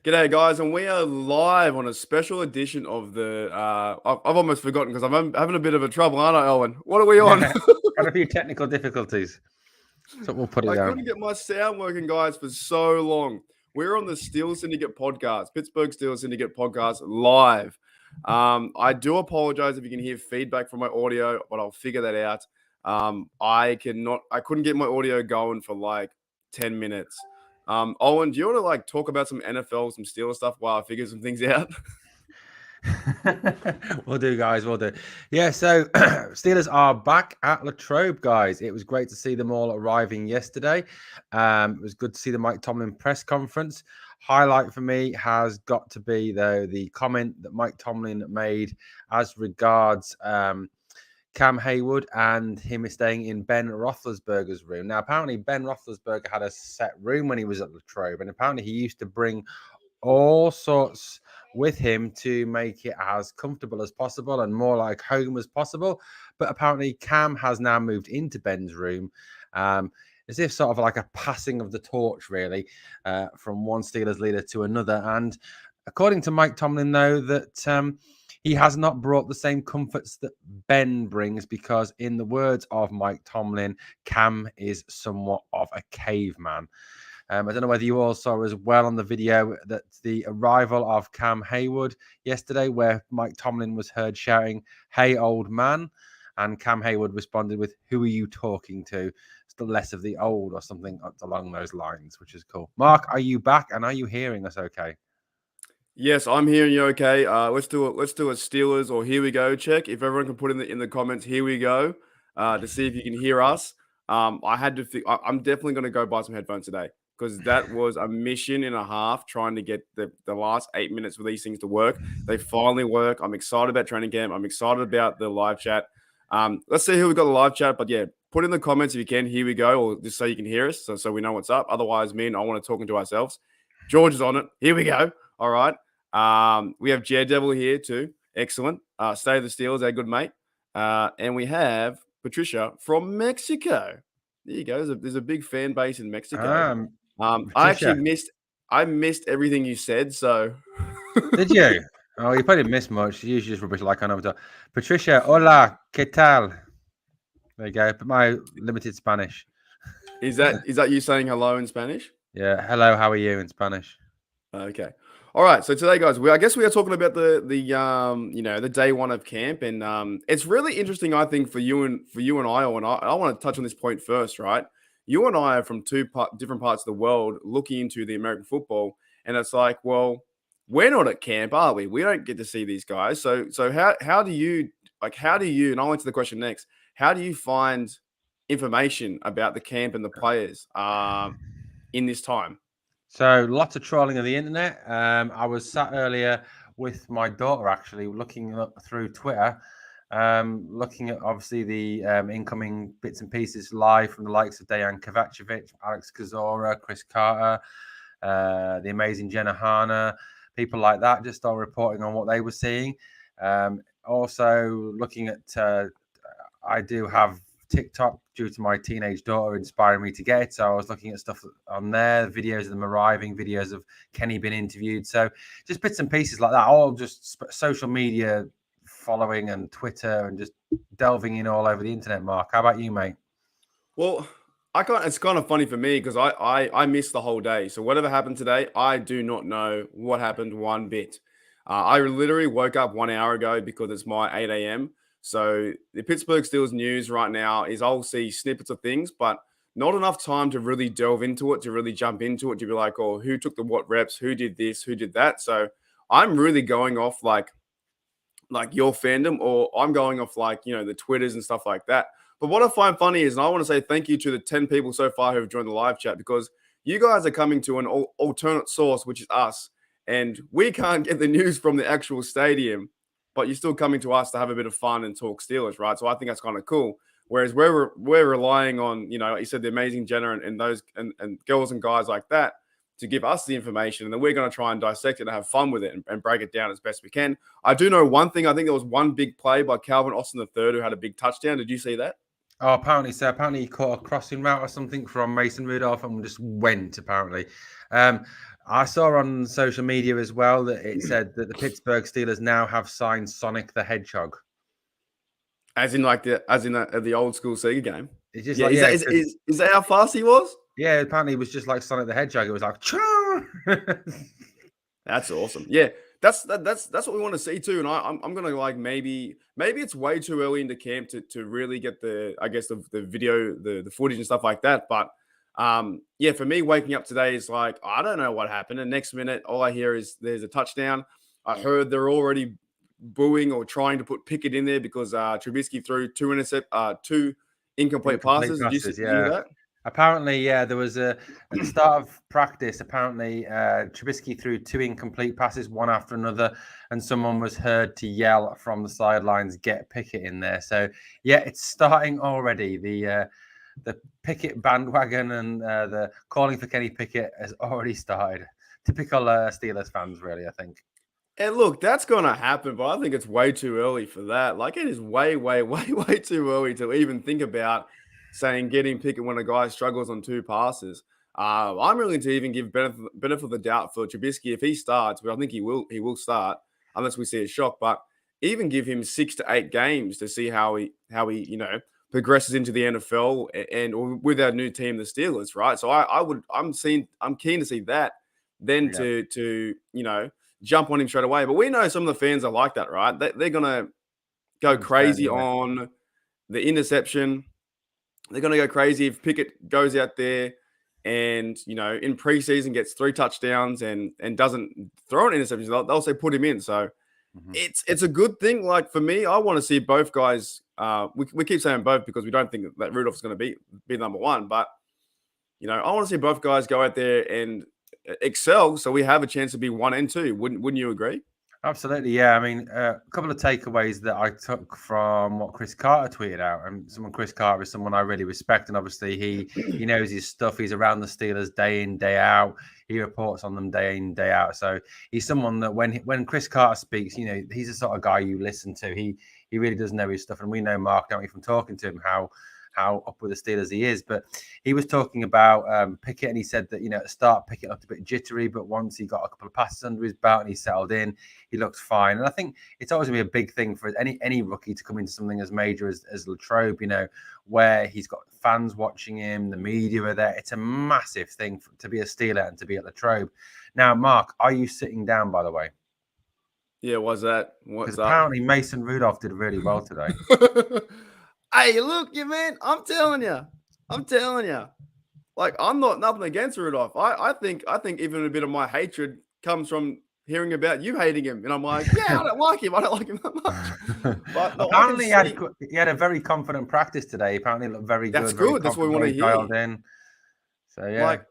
G'day, guys, and we are live on a special edition of the. I've almost forgotten because I'm having a bit of a trouble, aren't I, Owen? What are we on? Yeah, had a few technical difficulties. So we'll put it I down. couldn't get my sound working, guys, for so long. We're on the Steel Syndicate podcast, Pittsburgh Steel Syndicate podcast, live. I do apologize if you can hear feedback from my audio, but I'll figure that out. I couldn't get my audio going for like 10 minutes. Owen, do you want to like talk about some NFL, some Steelers stuff while I figure some things out? We'll do, guys. We'll do. Yeah, so Steelers are back at Latrobe, guys. It was great to see them all arriving yesterday. It was good to see the Mike Tomlin press conference. Highlight for me has got to be, though, the comment that Mike Tomlin made as regards Cam Haywood and him staying in Ben Roethlisberger's room. Now, apparently, Ben Roethlisberger had a set room when he was at Latrobe, and apparently he used to bring all sorts with him to make it as comfortable as possible and more like home as possible. But apparently, Cam has now moved into Ben's room. As if sort of like a passing of the torch, really, from one Steelers leader to another. And according to Mike Tomlin, though, that he has not brought the same comforts that Ben brings because, in the words of Mike Tomlin, Cam is somewhat of a caveman. I don't know whether you all saw as well on the video that the arrival of Cam Haywood yesterday, where Mike Tomlin was heard shouting, "Hey, old man." And Cam Haywood responded with, "Who are you talking to?" Still less of the old or something along those lines, which is cool. Mark, are you back and are you hearing us okay? Yes, I'm hearing you okay. Let's do it. Let's do a Steelers or here we go check. If everyone can put in the comments, here we go, to see if you can hear us. I had to. I'm definitely going to go buy some headphones today because that was a mission and a half trying to get the last 8 minutes for these things to work. They finally work. I'm excited about training camp. I'm excited about the live chat. Let's see who we got the live chat. But yeah, put in the comments if you can. Here we go, or just so you can hear us, so we know what's up. Otherwise, me and I want to talking to ourselves. George is on it. Here we go. All right. We have Devil here too. Excellent. State of the Steelers, our good mate. And we have Patricia from Mexico. There you go. There's a big fan base in Mexico. I actually Patricia, missed everything you said. So did you? Oh, you probably didn't miss much. You usually just rubbish like I know. Patricia, hola, ¿qué tal? There you go. But my limited Spanish. is that you saying hello in Spanish? Yeah. Hello, how are you in Spanish? Okay. All right. So today, guys, I guess we are talking about the day one of camp, and it's really interesting, I think, for you and I, and I want to touch on this point first, right? You and I are from different parts of the world looking into the American football, and it's like, well, we're not at camp, are we? We don't get to see these guys. So how do you and I'll answer the question next. How do you find information about the camp and the players in this time? So lots of trolling of the internet. I was sat earlier with my daughter actually looking through Twitter, looking at obviously the incoming bits and pieces live from the likes of Dejan Kovacevic, Alex Kozora, Chris Carter, the amazing Jenna Hanna, people like that, just all reporting on what they were seeing. Also looking at, I do have TikTok due to my teenage daughter inspiring me to get it. So I was looking at stuff on there, videos of them arriving, videos of Kenny being interviewed. So just bits and pieces like that, all just social media following and Twitter and just delving in all over the internet. Mark, how about you, mate? Well, it's kind of funny for me because I missed the whole day. So whatever happened today, I do not know what happened one bit. I literally woke up 1 hour ago because it's my 8 a.m. So the Pittsburgh Steelers news right now is I'll see snippets of things, but not enough time to really delve into it, to really jump into it, to be like, oh, who took the what reps, who did this, who did that. So I'm really going off like your fandom, or I'm going off like, the Twitters and stuff like that. But what I find funny is, and I want to say thank you to the 10 people so far who have joined the live chat, because you guys are coming to an alternate source, which is us. And we can't get the news from the actual stadium, but you're still coming to us to have a bit of fun and talk Steelers, right? So I think that's kind of cool. Whereas we're relying on, like you said, the amazing Jenna and those and girls and guys like that to give us the information, and then we're going to try and dissect it and have fun with it and break it down as best we can. I do know one thing. I think there was one big play by Calvin Austin III who had a big touchdown. Did you see that? Oh, apparently so. Apparently he caught a crossing route or something from Mason Rudolph and just went. Apparently, um, I saw on social media as well that it said that the Pittsburgh Steelers now have signed Sonic the Hedgehog. As in like the old school Sega game. It's just Yeah, like is that how fast he was? yeah. Apparently, it was just like Sonic the Hedgehog. It was like, That's awesome. Yeah, that's what we want to see too. And I'm gonna like maybe it's way too early into camp to really get the video the footage and stuff like that. But yeah, for me waking up today is like I don't know what happened. And next minute all I hear is there's a touchdown. I heard they're already booing or trying to put Pickett in there because Trubisky threw two incomplete passes. Did you hear that? Apparently, yeah, there was at the start of practice. Apparently, Trubisky threw two incomplete passes, one after another, and someone was heard to yell from the sidelines, "Get Pickett in there!" So, yeah, it's starting already. The Pickett bandwagon and the calling for Kenny Pickett has already started. Typical Steelers fans, really, I think. And look, that's gonna happen, but I think it's way too early for that. Like it is way, way, way, way too early to even think about saying getting Pickett when a guy struggles on two passes. I'm willing to even give benefit of the doubt for Trubisky if he starts, but I think he will start unless we see a shock. But even give him 6 to 8 games to see how he progresses into the NFL and with our new team, the Steelers, right? So I'm keen to see that then Yeah. to jump on him straight away. But we know some of the fans are like that, right? They're gonna go 100%, crazy yeah. on the interception. They're going to go crazy if Pickett goes out there and in preseason gets 3 touchdowns and doesn't throw an interception. They'll say put him in. So it's a good thing. Like for me, I want to see both guys. We keep saying both because we don't think that Rudolph's going to be number one. But I want to see both guys go out there and excel, so we have a chance to be 1 and 2. Wouldn't you agree? Absolutely, yeah. I mean, a couple of takeaways that I took from what Chris Carter tweeted out, and Chris Carter is someone I really respect, and obviously he knows his stuff. He's around the Steelers day in day out. He reports on them day in day out. So he's someone that when Chris Carter speaks, he's the sort of guy you listen to. He really does know his stuff, and we know Mark, don't we, from talking to him how up with the Steelers he is. But he was talking about Pickett, and he said that at the start Pickett looked a bit jittery, but once he got a couple of passes under his belt and he settled in, he looked fine. And I think it's always going to be a big thing for any rookie to come into something as major as Latrobe, where he's got fans watching him, the media are there. It's a massive thing to be a Steeler and to be at Latrobe. Now, Mark, are you sitting down, by the way? Yeah, what's that? Because apparently Mason Rudolph did really well today. Hey, look, man, I'm telling you. Like, I'm not nothing against Rudolph. I think even a bit of my hatred comes from hearing about you hating him, and I'm like, yeah, I don't like him that much. But no, apparently, he had a very confident practice today. Apparently, looked very good. That's good. That's what we want to hear. In. So yeah, like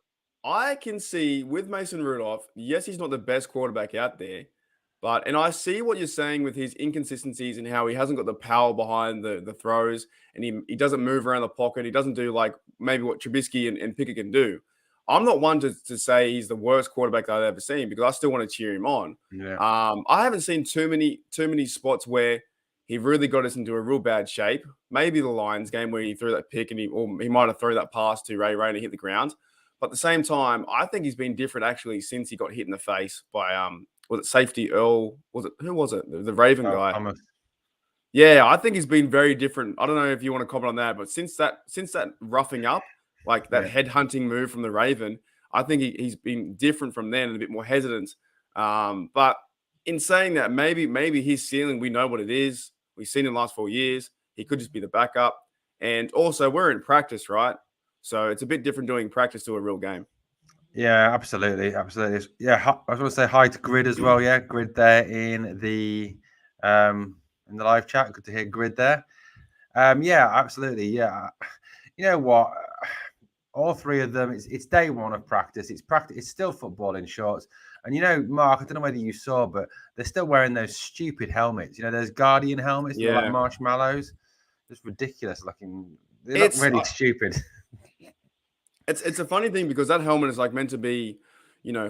I can see with Mason Rudolph. Yes, he's not the best quarterback out there. And I see what you're saying with his inconsistencies and how he hasn't got the power behind the throws and he doesn't move around the pocket. He doesn't do like maybe what Trubisky and Pickett can do. I'm not one to say he's the worst quarterback that I've ever seen because I still want to cheer him on. Yeah. I haven't seen too many spots where he really got us into a real bad shape. Maybe the Lions game where he threw that pick and he might have thrown that pass to Ray and hit the ground. But at the same time, I think he's been different actually since he got hit in the face by was it safety Earl? Who was it? The Raven guy. Thomas. Yeah, I think he's been very different. I don't know if you want to comment on that, but since that roughing up, like that head hunting move from the Raven, I think he's been different from then and a bit more hesitant. But in saying that, maybe his ceiling, we know what it is. We've seen in the last 4 years. He could just be the backup. And also, we're in practice, right? So it's a bit different doing practice to a real game. Yeah, absolutely. Yeah, I was going to say hi to Grid as well. Yeah, Grid there in the live chat. Good to hear Grid there. Yeah, absolutely. Yeah, you know what? All three of them. It's day one of practice. It's practice. It's still football in shorts. And Mark, I don't know whether you saw, but they're still wearing those stupid helmets. Those Guardian helmets, like marshmallows. It's ridiculous looking. They look really stupid. It's a funny thing because that helmet is like meant to be,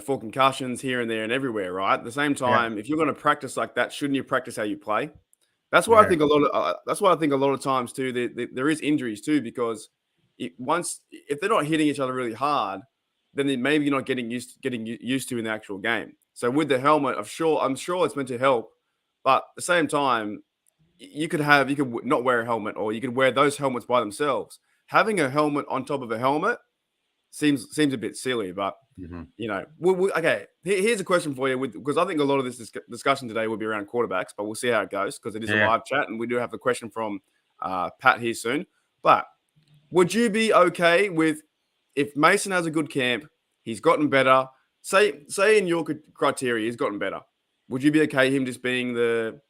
for concussions here and there and everywhere, right? At the same time, if you're going to practice like that, shouldn't you practice how you play? That's why I Yeah. think a lot of that's why I think a lot of times too there is injuries too because if they're not hitting each other really hard, then they maybe you're not getting used to in the actual game. So with the helmet, I'm sure it's meant to help, but at the same time, you could not wear a helmet, or you could wear those helmets by themselves. Having a helmet on top of a helmet seems a bit silly, but Mm-hmm. okay. Here's a question for you, because I think a lot of this discussion today will be around quarterbacks, but we'll see how it goes because it is a Yeah. live chat, and we do have a question from Pat here soon. But would you be okay with if Mason has a good camp, he's gotten better? Say in your criteria, he's gotten better. Would you be okay him just being the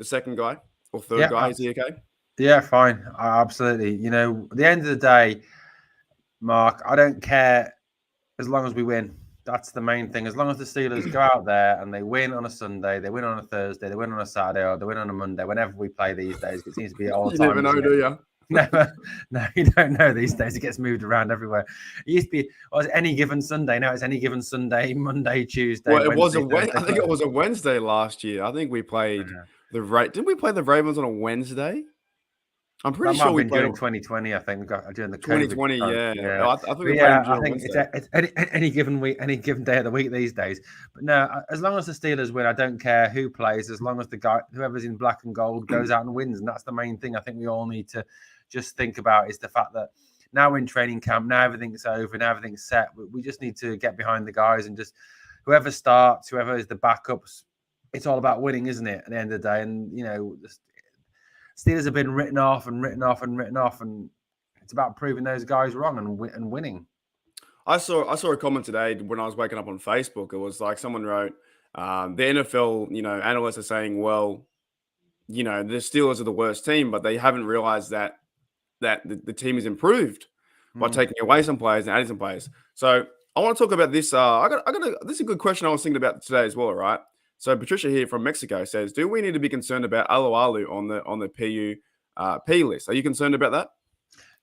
second guy or third guy? Is he okay? Yeah, fine. Absolutely. At the end of the day, Mark, I don't care as long as we win. That's the main thing. As long as the Steelers go out there and they win on a Sunday, they win on a Thursday, they win on a Saturday, or they win on a Monday, whenever we play these days, it seems to be all the You time. never know, do you? Never. No, you don't know these days. It gets moved around everywhere. It used to be, was it any given Sunday? Now it's any given Sunday, Monday, Tuesday, Well, it was Wednesday, Thursday. I think it was a Wednesday last year. I think we played Didn't we play the Ravens on a Wednesday? I'm That pretty might sure have we been played during 2020. I think during the 2020. COVID. Yeah. I think we But played yeah, during I think Wednesday. it's any given week, any given day of the week these days. But no, as long as the Steelers win, I don't care who plays. As long as the guy, whoever's in black and gold, goes out and wins, and that's the main thing. I think we all need to just think about is the fact that now we're in training camp, now everything's over, now everything's set. We just need to get behind the guys and just whoever starts, whoever is the backups. It's all about winning, isn't it? At the end of the day, and Steelers have been written off, and it's about proving those guys wrong and winning. I saw a comment today when I was waking up on Facebook. It was like someone wrote, the NFL, analysts are saying, well, the Steelers are the worst team, but they haven't realized that the team has improved by taking away some players and adding some players. So I want to talk about this. This is a good question I was thinking about today as well, right? So Patricia here from Mexico says, do we need to be concerned about Alu on the P list? Are you concerned about that?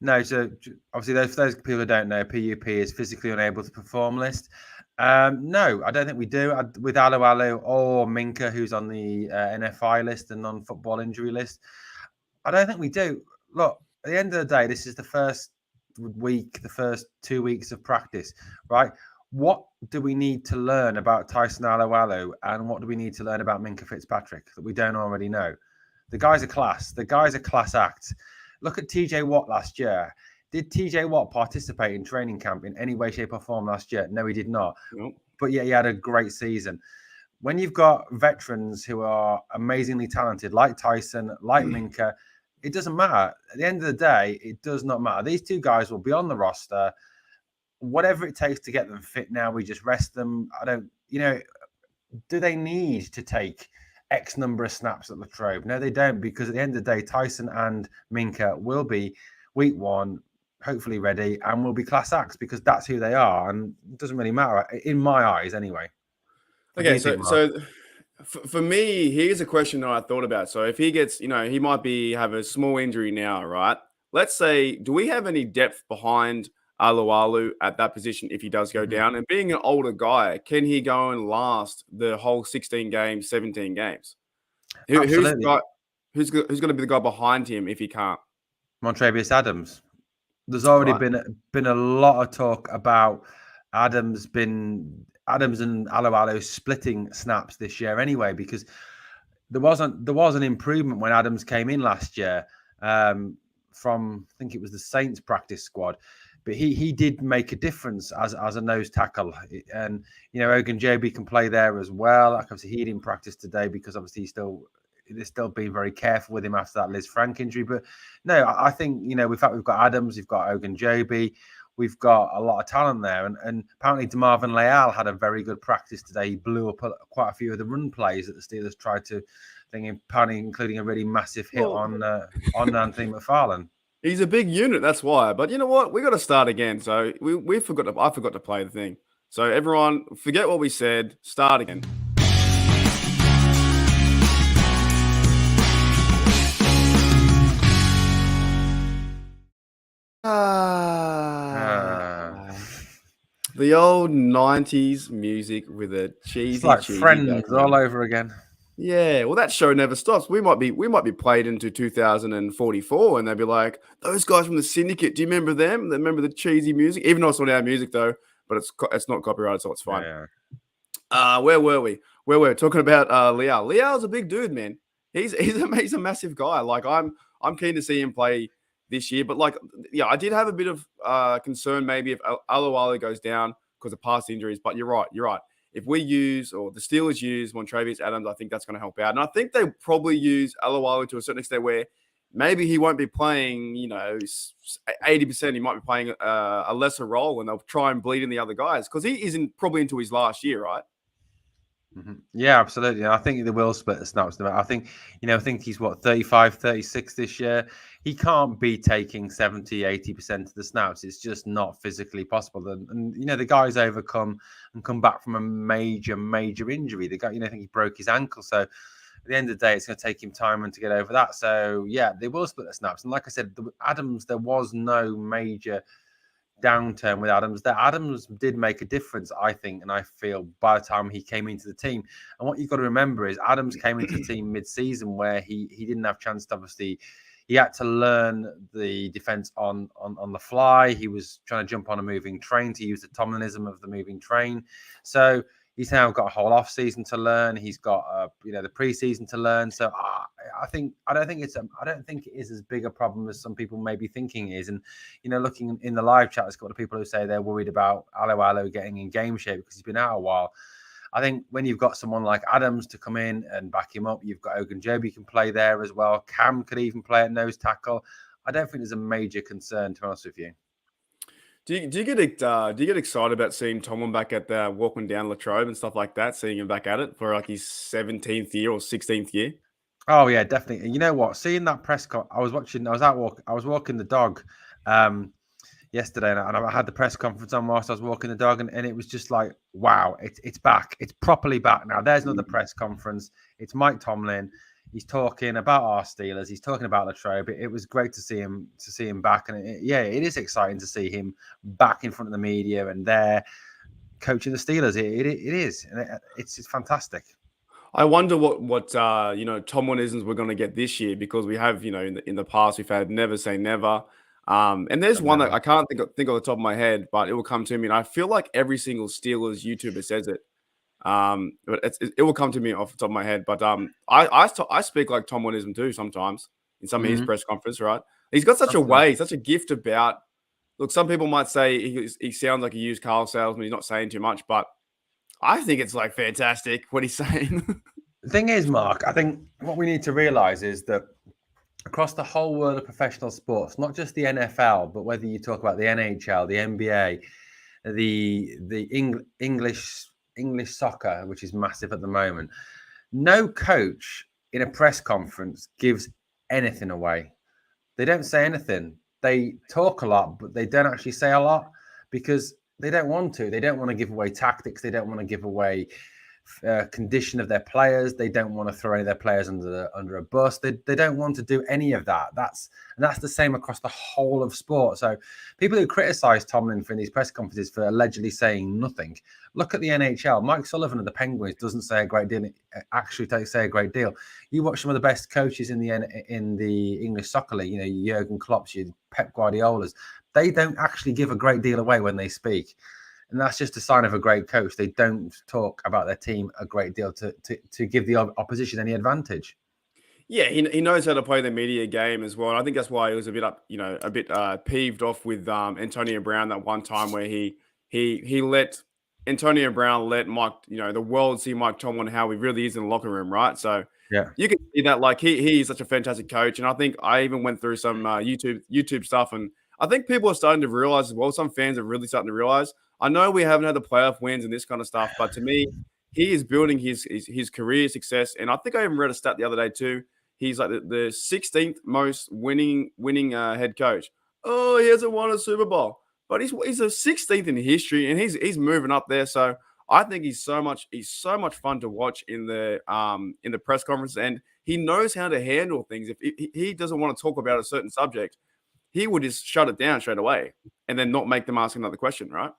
No, so obviously those people who don't know, PUP is physically unable to perform list. No, I don't think we do. With Alu or Minka, who's on the NFI list and non-football injury list, I don't think we do. Look, at the end of the day, this is the first 2 weeks of practice, right? What do we need to learn about Tyson Alualu, and what do we need to learn about Minka Fitzpatrick that we don't already know? The guy's a class. The guy's a class act. Look at TJ Watt last year. Did TJ Watt participate in training camp in any way, shape, or form last year? No, he did not. Nope. But yeah, he had a great season. When you've got veterans who are amazingly talented, like Tyson, like Minka, it doesn't matter. At the end of the day, it does not matter. These two guys will be on the roster. Whatever it takes to get them fit now, we just rest them. Do they need to take X number of snaps at Latrobe? No, they don't, because at the end of the day, Tyson and Minka will be week one, hopefully ready, and will be class acts because that's who they are. And it doesn't really matter, in my eyes anyway. Okay, so for me, here's a question that I thought about. So if he gets, he might have a small injury now, right? Let's say, do we have any depth behind Alu at that position if he does go down? And being an older guy, can he go and last the whole 16 games, 17 games? Absolutely. Who's going to be the guy behind him if he can't? Montrevious Adams. There's already been a lot of talk about Adams and Alu splitting snaps this year anyway, because there was an improvement when Adams came in last year from, I think it was the Saints practice squad, but he did make a difference as a nose tackle. And Ogunjobi can play there as well. Like, obviously he didn't practice today because obviously they're still being very careful with him after that Liz Frank injury. But no, I think, we've got Adams, we've got Ogunjobi, we've got a lot of talent there. And apparently DeMarvin Leal had a very good practice today. He blew up quite a few of the run plays that the Steelers tried to think, apparently including a really massive hit on Anthony McFarlane. He's a big unit, that's why. But you know what? We got to start again. So I forgot to play the thing. So everyone, forget what we said. Start again. The old 90s music with a cheesy, it's like cheesy Friends background. all over again. Yeah, well, that show never stops. We might be played into 2044, and they'd be like, "Those guys from the Syndicate, do you remember them? They remember the cheesy music, even though it's not our music though, but it's not copyrighted, so it's fine." Yeah. Where were we? Where were we? Talking about Liao. Liao's a big dude, man. He's a massive guy. Like I'm keen to see him play this year, but like yeah, I did have a bit of concern maybe if Aluwale goes down because of past injuries. But you're right. You're right. If we use or the Steelers use Montrevious Adams, I think that's going to help out. And I think they probably use Aluwale to a certain extent where maybe he won't be playing, 80%. He might be playing a lesser role, and they'll try and bleed in the other guys because he isn't probably into his last year, right? Yeah, absolutely. I think they will split the snaps. I think he's what, 35, 36 this year. He can't be taking 70, 80% of the snaps. It's just not physically possible. And the guy's overcome and come back from a major, major injury. The guy, I think he broke his ankle. So at the end of the day, it's going to take him time and to get over that. So yeah, they will split the snaps. And like I said, Adams, there was no major downturn with Adams. That Adams did make a difference, I think, and I feel by the time he came into the team. And what you've got to remember is Adams came into the team mid-season where he didn't have chance to obviously. He had to learn the defense on the fly. He was trying to jump on a moving train, to use the Tomlinism of the moving train. So he's now got a whole off season to learn. He's got the preseason to learn. So I don't think it is as big a problem as some people may be thinking it is. And looking in the live chat, there's got the people who say they're worried about Alo getting in game shape because he's been out a while. I think when you've got someone like Adams to come in and back him up, you've got Ogunjobi can play there as well. Cam could even play at nose tackle. I don't think there's a major concern, to be honest with you. Do you get excited about seeing Tomlin back at the walking down Latrobe and stuff like that? Seeing him back at it for like his 17th year or 16th year? Oh yeah, definitely. And you know what? Seeing that press con, I was walking the dog yesterday, and I had the press conference on whilst I was walking the dog, and it was just like, wow, it's back. It's properly back now. There's another press conference. It's Mike Tomlin. He's talking about our Steelers. He's talking about Latrobe. It was great to see him back, and it is exciting to see him back in front of the media and there coaching the Steelers. It is, and it's fantastic. I wonder what Tomlinisms we're going to get this year because we have in the past we've had never say never, and there's one that I can't think on the top of my head, but it will come to me, and I feel like every single Steelers YouTuber says it, but it will come to me off the top of my head. But I speak like Tomlinism too sometimes in some of his press conference, right? He's got such a way, such a gift about. Look, some people might say he sounds like a used car salesman. He's not saying too much, but I think it's like fantastic what he's saying. The thing is, Mark, I think what we need to realize is that across the whole world of professional sports, not just the NFL, but whether you talk about the NHL, the NBA, the English soccer, which is massive at the moment, no coach in a press conference gives anything away. They don't say anything. They talk a lot, but they don't actually say a lot because they don't want to. They don't want to give away tactics. They don't want to give away condition of their players. They don't want to throw any of their players under a bus. They don't want to do any of that. That's the same across the whole of sport. So people who criticize Tomlin for these press conferences for allegedly saying nothing, look at the NHL. Mike Sullivan of the Penguins doesn't say a great deal. Actually, say a great deal. You watch some of the best coaches in the English soccer league. Jurgen Klopp's, your Pep Guardiola's. They don't actually give a great deal away when they speak. And that's just a sign of a great coach. They don't talk about their team a great deal to give the opposition any advantage. Yeah, he knows how to play the media game as well. And I think that's why he was a bit peeved off with Antonio Brown that one time where he let Antonio Brown let Mike, the world see Mike Tomlin how he really is in the locker room, right? So Yeah. you can see that like he is such a fantastic coach. And I think I even went through some YouTube stuff, and I think people are starting to realize as well. Some fans are really starting to realize. I know we haven't had the playoff wins and this kind of stuff, but to me, he is building his career success. And I think I even read a stat the other day too. He's like the 16th most winning head coach. Oh, he hasn't won a Super Bowl, but he's a 16th in history, and he's moving up there. So I think he's so much fun to watch in the press conference, and he knows how to handle things. If he doesn't want to talk about a certain subject, he would just shut it down straight away, and then not make them ask another question, right?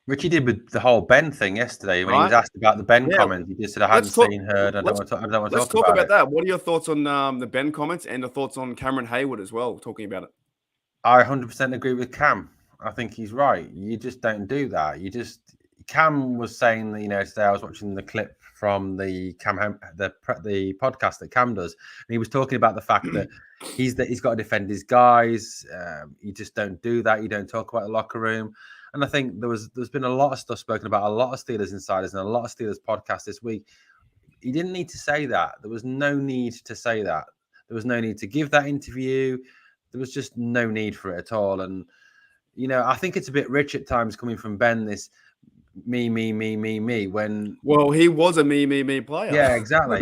Which he did with the whole Ben thing yesterday when he was right? asked about the Ben Yeah. comment. He just said, "I hadn't Let's talk. seen, heard. Let's I don't want to let's talk talk about about it." that. What are your thoughts on the Ben comments and the thoughts on Cameron Hayward as well? Talking about it. I 100% agree with Cam. I think he's right. You just don't do that. Cam was saying that, today I was watching the clip from the the podcast that Cam does, and he was talking about the fact that he's got to defend his guys. You just don't do that. You don't talk about the locker room. And I think there's been a lot of stuff spoken about a lot of Steelers insiders and a lot of Steelers podcasts this week. He didn't need to say that. There was no need to say that. There was no need to give that interview. There was just no need for it at all. And I think it's a bit rich at times coming from Ben. This me. When Well, he was a me player. yeah, exactly.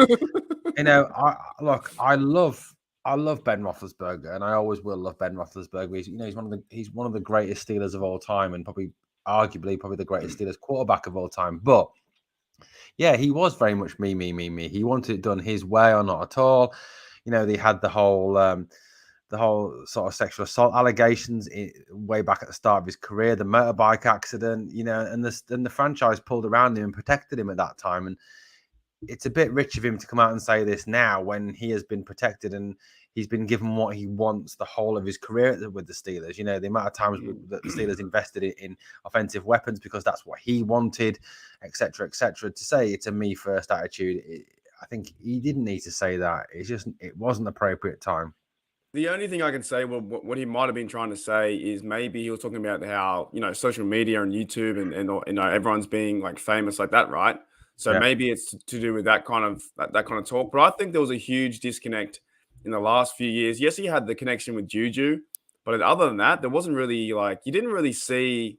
I love Ben Roethlisberger, and I always will love Ben Roethlisberger. He's one of the greatest Steelers of all time, and arguably the greatest Steelers quarterback of all time. But yeah, he was very much me. He wanted it done his way or not at all. They had the whole sort of sexual assault allegations way back at the start of his career, the motorbike accident, and the franchise pulled around him and protected him at that time. And it's a bit rich of him to come out and say this now when he has been protected and he's been given what he wants the whole of his career with the Steelers. The amount of times that the Steelers invested in offensive weapons because that's what he wanted, etc., etc. To say it's a me first attitude, I think he didn't need to say that. It wasn't appropriate time. The only thing I can say, well, what he might have been trying to say is maybe he was talking about how social media and YouTube and everyone's being like famous like that, right? So Yeah. maybe it's to do with that kind of talk. But I think there was a huge disconnect in the last few years. Yes, he had the connection with Juju, but other than that, there wasn't really you didn't really see.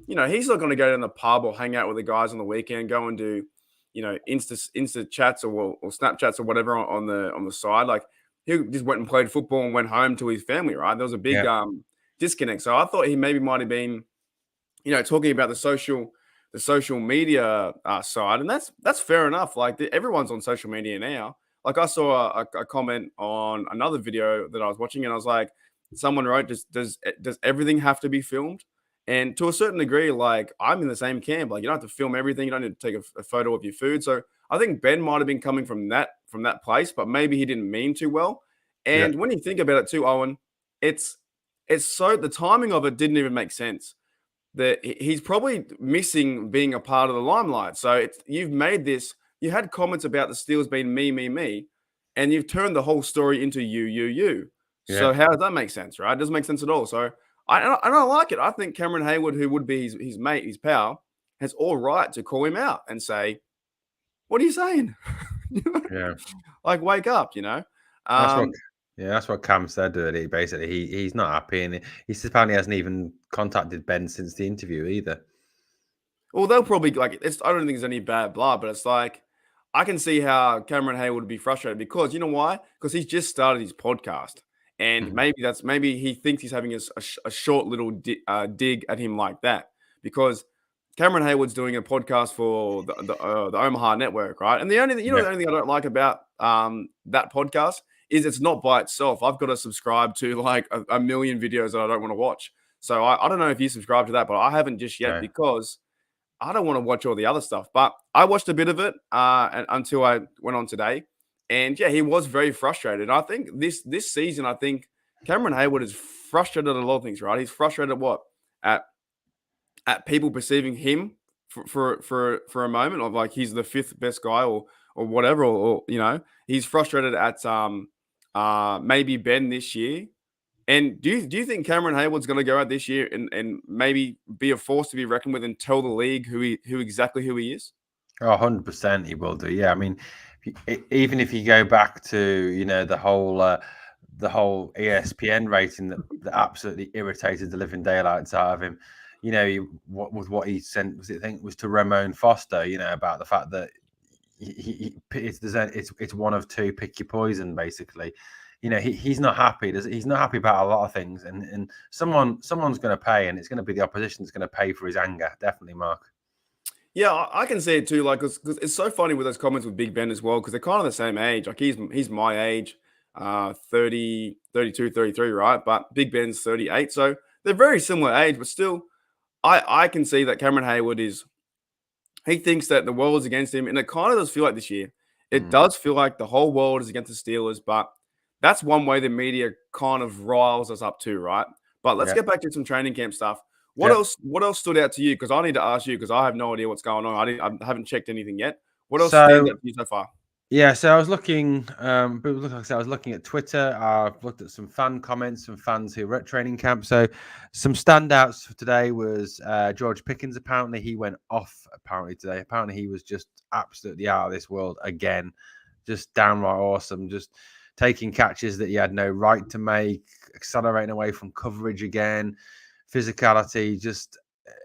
He's not going to go down the pub or hang out with the guys on the weekend, go and do Insta chats or Snapchats or whatever on the side. Like he just went and played football and went home to his family, right? There was a big disconnect. So I thought he maybe might have been, talking about the social media side, and that's fair enough. Like everyone's on social media now. Like I saw a comment on another video that I was watching, and I was like, someone wrote, does everything have to be filmed? And to a certain degree, like I'm in the same camp. Like you don't have to film everything. You don't need to take a photo of your food. So I think Ben might have been coming from that place, but maybe he didn't mean too well. And when you think about it too, Owen, it's so the timing of it didn't even make sense. That he's probably missing being a part of the limelight. So you've made this. You had comments about the Steelers being me, and you've turned the whole story into you. So how does that make sense, right? It doesn't make sense at all. So I don't like it. I think Cameron Hayward, who would be his mate, his pal, has all right to call him out and say, "What are you saying?" Yeah, like wake up, that's what Cam said. He's not happy, and he apparently hasn't even contacted Ben since the interview either. Well, they'll probably I don't think there's any bad blood, but it's like I can see how Cameron Hayward would be frustrated because you know why? Because he's just started his podcast, and maybe he thinks he's having a short little dig at him like that because Cameron Hayward's doing a podcast for the Omaha network, right? And the only the only thing I don't like about that podcast is it's not by itself. I've got to subscribe to like a million videos that I don't want to watch. So I don't know if you subscribe to that, but I haven't just yet because I don't want to watch all the other stuff. But I watched a bit of it until I went on today, and yeah, he was very frustrated. I think this season, I think Cameron Hayward is frustrated at a lot of things. Right? He's frustrated at people perceiving him for a moment of like he's the fifth best guy or whatever, or he's frustrated at maybe Ben this year. And do you think Cameron Hayward's going to go out this year and maybe be a force to be reckoned with and tell the league who he is? Oh, 100% he will do. Yeah, I mean, even if you go back to the whole ESPN rating that absolutely irritated the living daylights out of him. What he sent was to Ramon Foster. About the fact that it's one of two, pick your poison, basically. He's not happy. He's not happy about a lot of things, and someone's going to pay, and it's going to be the opposition that's going to pay for his anger. Definitely, Mark. Yeah, I can see it too. Like, because it's so funny with those comments with Big Ben as well, because they're kind of the same age. Like, he's my age, 30, 32, 33, right? But Big Ben's 38. So they're very similar age, but still, I can see that Cameron Hayward he thinks that the world is against him, and it kind of does feel like this year. It does feel like the whole world is against the Steelers, but that's one way the media kind of riles us up too, right? But let's Yeah. get back to some training camp stuff. What Yeah. else? What else stood out to you? Because I need to ask you because I have no idea what's going on. I haven't checked anything yet. What else stands out to you so far? Yeah, so I was looking, but like I said, I was looking at Twitter. I've looked at some fan comments from fans who were at training camp. So some standouts for today was George Pickens. Apparently, he went off. Apparently today, apparently he was just absolutely out of this world again, just downright awesome. Just taking catches that he had no right to make, accelerating away from coverage again, physicality, just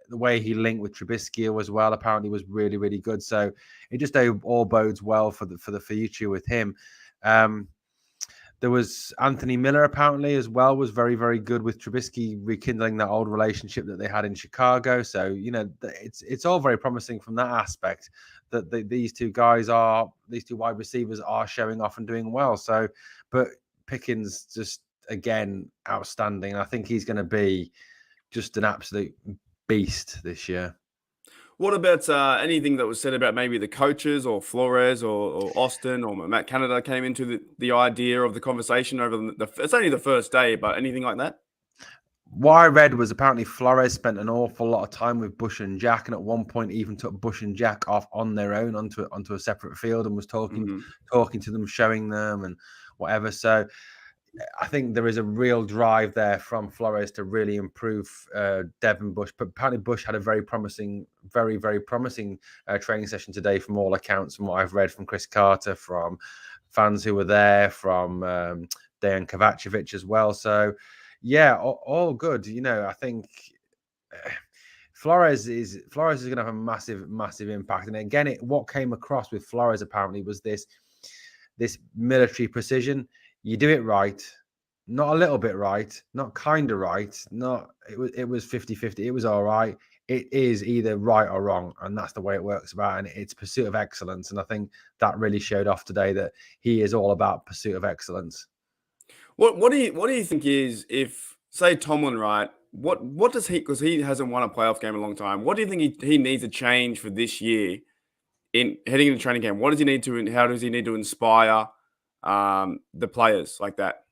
the way he linked with Trubisky as well apparently was really, really good. So it just all bodes well for the future with him. There was Anthony Miller apparently as well, was very, very good with Trubisky, rekindling that old relationship that they had in Chicago. So, you know, it's all very promising from that aspect that these two wide receivers are showing off and doing well. So, but Pickens just, again, outstanding. I think he's going to be just an absolute beast this year. What about anything that was said about maybe the coaches or Flores or Austin or Matt Canada came into the idea of the conversation over it's only the first day, but anything like that? What I read was apparently Flores spent an awful lot of time with Bush and Jack, and at one point even took Bush and Jack off on their own onto a separate field and was talking to them, showing them and whatever. So I think there is a real drive there from Flores to really improve Devin Bush. But apparently Bush had a very, very promising training session today from all accounts, from what I've read from Chris Carter, from fans who were there, from Dejan Kovacevic as well. So, yeah, all good. You know, I think Flores is going to have a massive impact. And again, what came across with Flores apparently was this military precision. You do it right, not a little bit right, not kind of right, it was 50-50. It was all right. It is either right or wrong, and that's the way it works about. And it's pursuit of excellence. And I think that really showed off today that he is all about pursuit of excellence. What do you think is if say Tomlin, right? What does he, because he hasn't won a playoff game in a long time? What do you think he needs to change for this year in heading into training camp? What does he need to, and how does he need to inspire the players like that?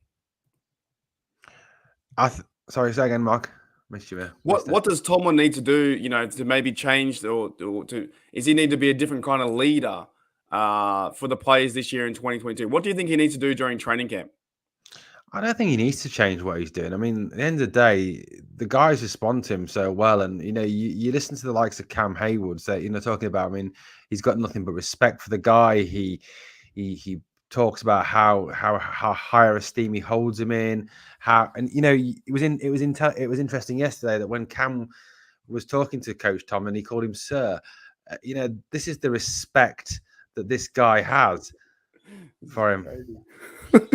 Sorry, say again, Mark. Missed you there. What does Tomlin need to do? You know, to maybe change or to is he need to be a different kind of leader for the players this year in 2022? What do you think he needs to do during training camp? I don't think he needs to change what he's doing. I mean, at the end of the day, the guys respond to him so well. And, you know, you listen to the likes of Cam Hayward say, you know, talking about, I mean, he's got nothing but respect for the guy. He talks about how higher esteem he holds him in. And you know, it was interesting yesterday that when Cam was talking to Coach Tom and he called him sir, you know, this is the respect that this guy has for him.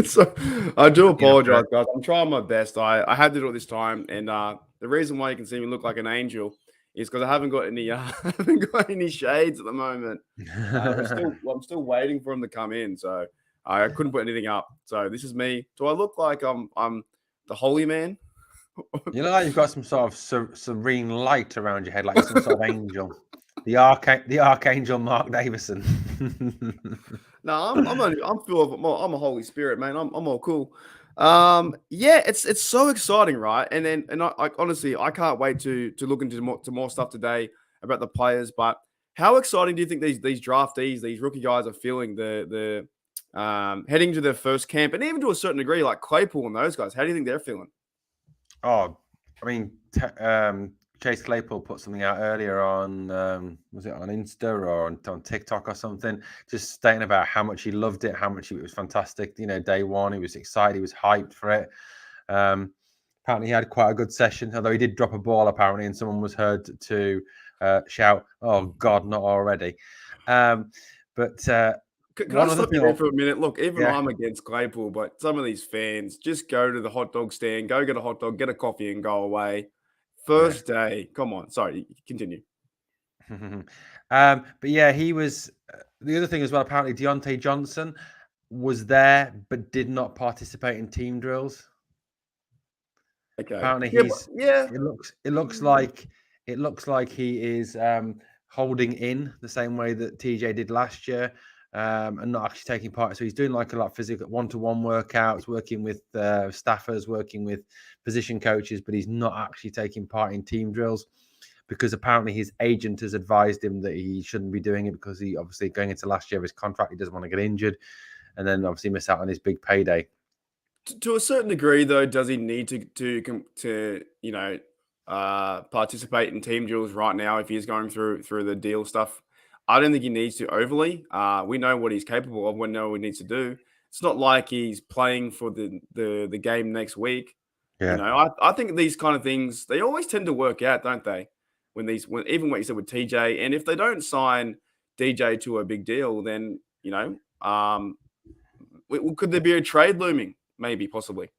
So I do apologize, guys. I'm trying my best. I had to do it this time, and the reason why you can see me look like an angel is because I haven't got any shades at the moment. I'm still waiting for them to come in, so I couldn't put anything up. So this is me. Do I look like I'm the holy man? You look like you've got some sort of serene light around your head, like some sort of angel. The archangel Mark Davison. No, I'm I'm a Holy Spirit, man. I'm all cool. Yeah, it's so exciting, right? And I honestly I can't wait to look into more stuff today about the players. But how exciting do you think these draftees, these rookie guys are feeling the heading to their first camp, and even to a certain degree, like Claypool and those guys? How do you think they're feeling? Oh, I mean, Chase Claypool put something out earlier on, was it on Insta or on TikTok or something, just stating about how much he loved it, how much it was fantastic. You know, day one, he was excited, he was hyped for it. Apparently, he had quite a good session, although he did drop a ball, apparently, and someone was heard to shout, "Oh, God, not already." Can I stop you there for a minute? Look, even I'm against Claypool, but some of these fans just go to the hot dog stand, go get a hot dog, get a coffee, and go away. First day. Come on. Sorry, continue. But yeah, he was the other thing as well. Apparently, Deontay Johnson was there but did not participate in team drills. Okay. Apparently, it looks like It looks like he is holding in the same way that TJ did last year, and not actually taking part. So he's doing like a lot of physical one-to-one workouts, working with staffers, working with position coaches, but he's not actually taking part in team drills because apparently his agent has advised him that he shouldn't be doing it because he obviously going into last year of his contract, he doesn't want to get injured and then obviously miss out on his big payday. To a certain degree, though, does he need to participate in team drills right now if he's going through the deal stuff? I don't think he needs to overly. We know what he's capable of. We know what he needs to do. It's not like he's playing for the game next week. Yeah. I think these kind of things, they always tend to work out, don't they? When even what you said with TJ, and if they don't sign DJ to a big deal, then could there be a trade looming? Maybe, possibly.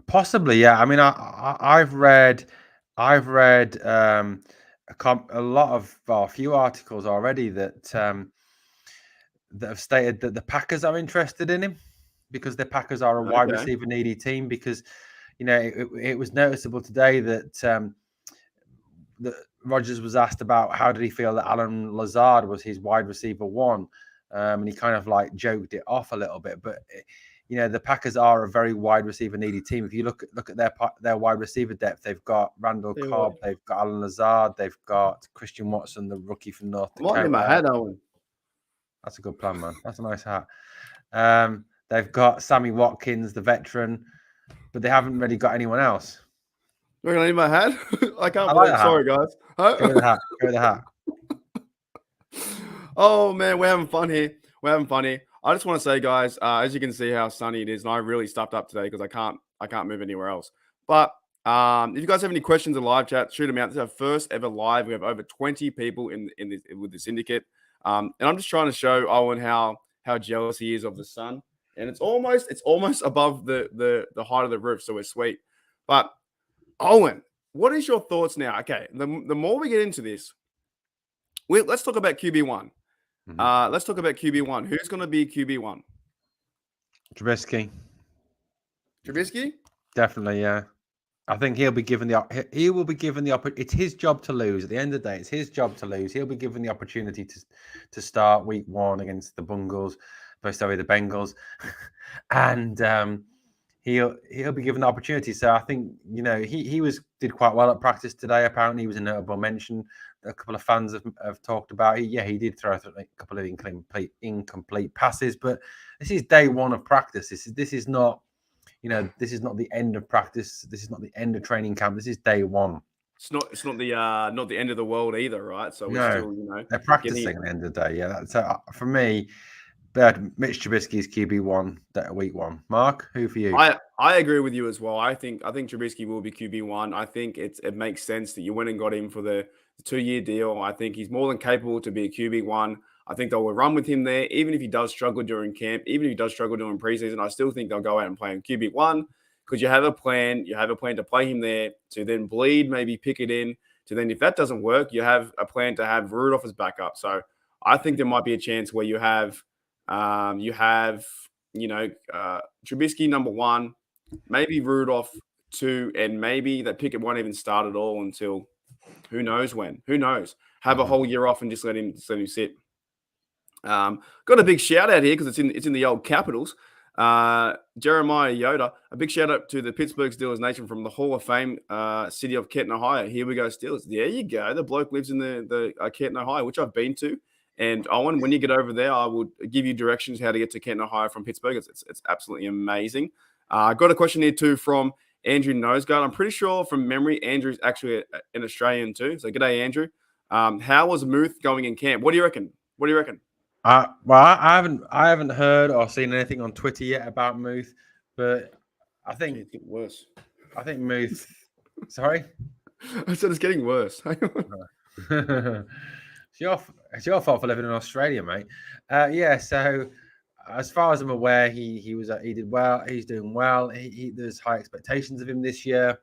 Possibly, yeah. I mean, I've read a few articles already that have stated that the Packers are interested in him because the Packers are a wide receiver needy team. Because it was noticeable today that Rodgers was asked about how did he feel that Alan Lazard was his wide receiver one, and he kind of like joked it off a little bit, but. The Packers are a very wide receiver needy team. If you look at their wide receiver depth, they've got Randall Cobb, they've got Alan Lazard, they've got Christian Watson, the rookie from North Dakota. I'm in my head, Owen. That's a good plan, man. That's a nice hat. They've got Sammy Watkins, the veteran, but they haven't really got anyone else. You're gonna need my hat? I can't believe it. Sorry, guys. Huh? Go with the hat. Go with the hat. Oh man, we're having fun here. I just want to say, guys, as you can see how sunny it is, and I really stuffed up today because I can't move anywhere else. But if you guys have any questions in live chat, shoot them out. This is our first ever live. We have over 20 people with the Syndicate, and I'm just trying to show Owen how jealous he is of the sun, and it's almost above the height of the roof, so it's sweet. But Owen, what is your thoughts now? Okay, the more we get into this, let's talk about QB1. Let's talk about QB1. Who's going to be QB1? Trubisky. Definitely, yeah. I think he will be given the opportunity. It's his job to lose. At the end of the day, it's his job to lose. He'll be given the opportunity to start week 1 against the Bengals, the Bengals, and he'll be given the opportunity. So I think he did quite well at practice today. Apparently, he was a notable mention. A couple of fans have talked about it. Yeah, he did throw a couple of incomplete passes, but this is day 1 of practice. This is not the end of practice. This is not the end of training camp. This is day 1. It's not the end of the world either, right? So we're still, they're practicing at the end of the day. Yeah. So for me, Mitch Trubisky's QB1 week 1. Mark, who for you? I agree with you as well. I think Trubisky will be QB1. I think it makes sense that you went and got him for the 2-year deal. I think he's more than capable to be a QB1. I think they will run with him there, even if he does struggle during camp, even if he does struggle during preseason. I still think they'll go out and play him QB1 because you have a plan. You have a plan to play him there to then bleed, maybe pick it in. To then, if that doesn't work, you have a plan to have Rudolph as backup. So I think there might be a chance where you have Trubisky number 1, maybe Rudolph 2, and maybe that pick it won't even start at all until who knows when. Who knows? Have a whole year off and just let him sit. Got a big shout out here because it's in the old Capitals. Jeremiah Yoda, a big shout out to the Pittsburgh Steelers Nation from the Hall of Fame city of Canton, Ohio. Here we go, Steelers. There you go. The bloke lives in the Canton, Ohio, which I've been to. And Owen, when you get over there, I will give you directions how to get to Canton, Ohio from Pittsburgh. It's absolutely amazing. I got a question here too from Andrew Noseguard. I'm pretty sure from memory, Andrew's actually an Australian too. So g'day, Andrew. How was Muth going in camp? What do you reckon? Well, I haven't heard or seen anything on Twitter yet about Muth, but I think it's getting worse. I think Muth. Sorry, I said it's getting worse. It's your fault for living in Australia, mate. Yeah. So, as far as I'm aware, he did well. He's doing well. There's high expectations of him this year.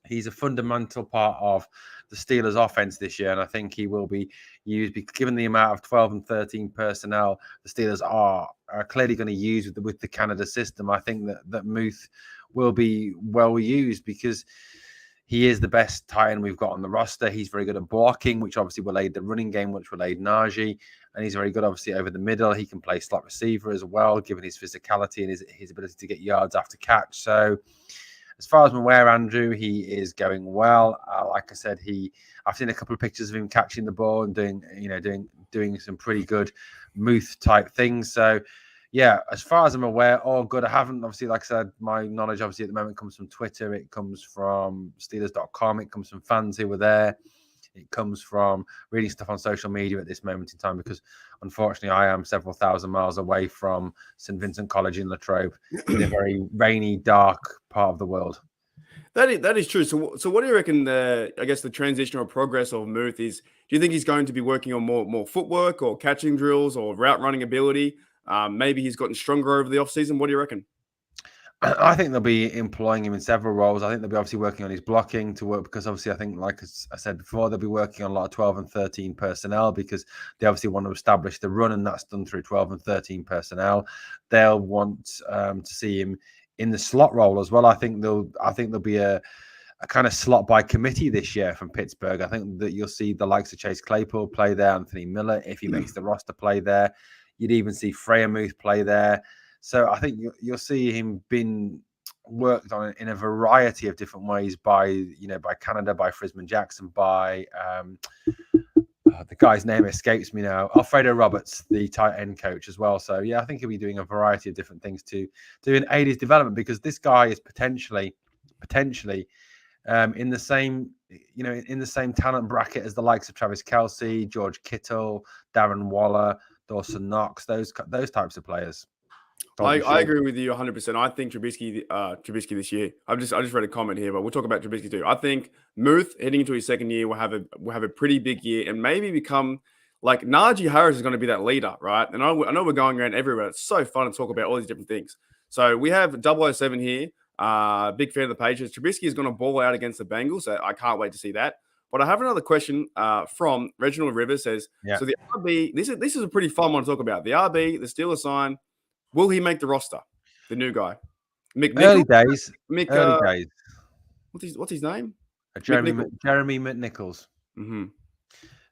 He's a fundamental part of the Steelers' offense this year, and I think he will be used. Given the amount of 12 and 13 personnel the Steelers are clearly going to use with the Canada system, I think that Muth will be well used because he is the best tight end we've got on the roster. He's very good at blocking, which obviously will aid the running game, which will aid Najee. And he's very good, obviously, over the middle. He can play slot receiver as well, given his physicality and his ability to get yards after catch. So, as far as I'm aware, Andrew, he is going well. Like I said, I've seen a couple of pictures of him catching the ball and doing some pretty good Muth type things. So, yeah, as far as I'm aware, all good. I haven't, obviously, like I said, my knowledge obviously at the moment comes from Twitter. It comes from Steelers.com. It comes from fans who were there. It comes from reading stuff on social media at this moment in time, because unfortunately I am several thousand miles away from St. Vincent College in Latrobe in a very rainy, dark part of the world. That is true. So what do you reckon I guess the transition or progress of Muth is? Do you think he's going to be working on more footwork or catching drills or route running ability? Maybe he's gotten stronger over the offseason. What do you reckon? I think they'll be employing him in several roles. I think they'll be obviously working on his blocking to work, because obviously I think, like I said before, they'll be working on a lot of 12 and 13 personnel, because they obviously want to establish the run, and that's done through 12 and 13 personnel. They'll want to see him in the slot role as well. I think there'll be a kind of slot by committee this year from Pittsburgh. I think that you'll see the likes of Chase Claypool play there, Anthony Miller, if he makes the roster, play there. You'd even see Freiermuth play there. So I think you'll see him being worked on in a variety of different ways by Canada, by Frisman Jackson, by the guy's name escapes me now, Alfredo Roberts, the tight end coach as well. So yeah, I think he'll be doing a variety of different things to aid his development, because this guy is potentially in the same talent bracket as the likes of Travis Kelce, George Kittle, Darren Waller, Dawson Knox, those types of players. I agree with you 100%. I think Trubisky this year. I just read a comment here, but we'll talk about Trubisky too. I think Muth heading into his second year will have a pretty big year and maybe become like Najee Harris is going to be that leader, right? And I know we're going around everywhere. It's so fun to talk about all these different things. So we have 007 here. Big fan of the Patriots. Trubisky is going to ball out against the Bengals. So I can't wait to see that. But I have another question from Reginald Rivers. Says, So the RB, this is a pretty fun one to talk about. The RB, the Steelers sign. Will he make the roster? The new guy, Early days. What's his name? Jeremy McNichols. Mm-hmm.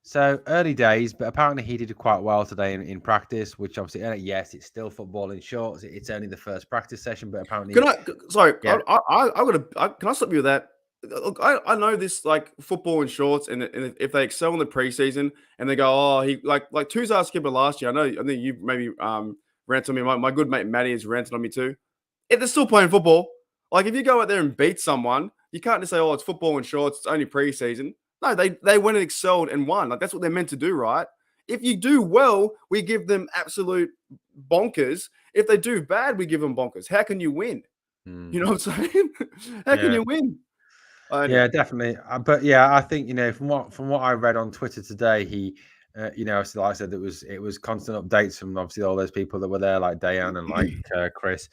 So early days, but apparently he did quite well today in practice. Which obviously, yes, it's still football in shorts. It's only the first practice session, but apparently, can I stop you with that? Look, I know this like football in shorts, and if they excel in the preseason and they go, oh, he like Tuzar Skipper last year. I think you maybe ranted on me. My good mate Matty has ranted on me too. They're still playing football. Like if you go out there and beat someone, you can't just say, "Oh, it's football in shorts. It's only preseason." No, they went and excelled and won. Like that's what they're meant to do, right? If you do well, we give them absolute bonkers. If they do bad, we give them bonkers. How can you win? You know what I'm saying? How can you win? Yeah, definitely. But yeah, I think from what I read on Twitter today, he. So like I said, it was constant updates from obviously all those people that were there, like Dayan and like Chris,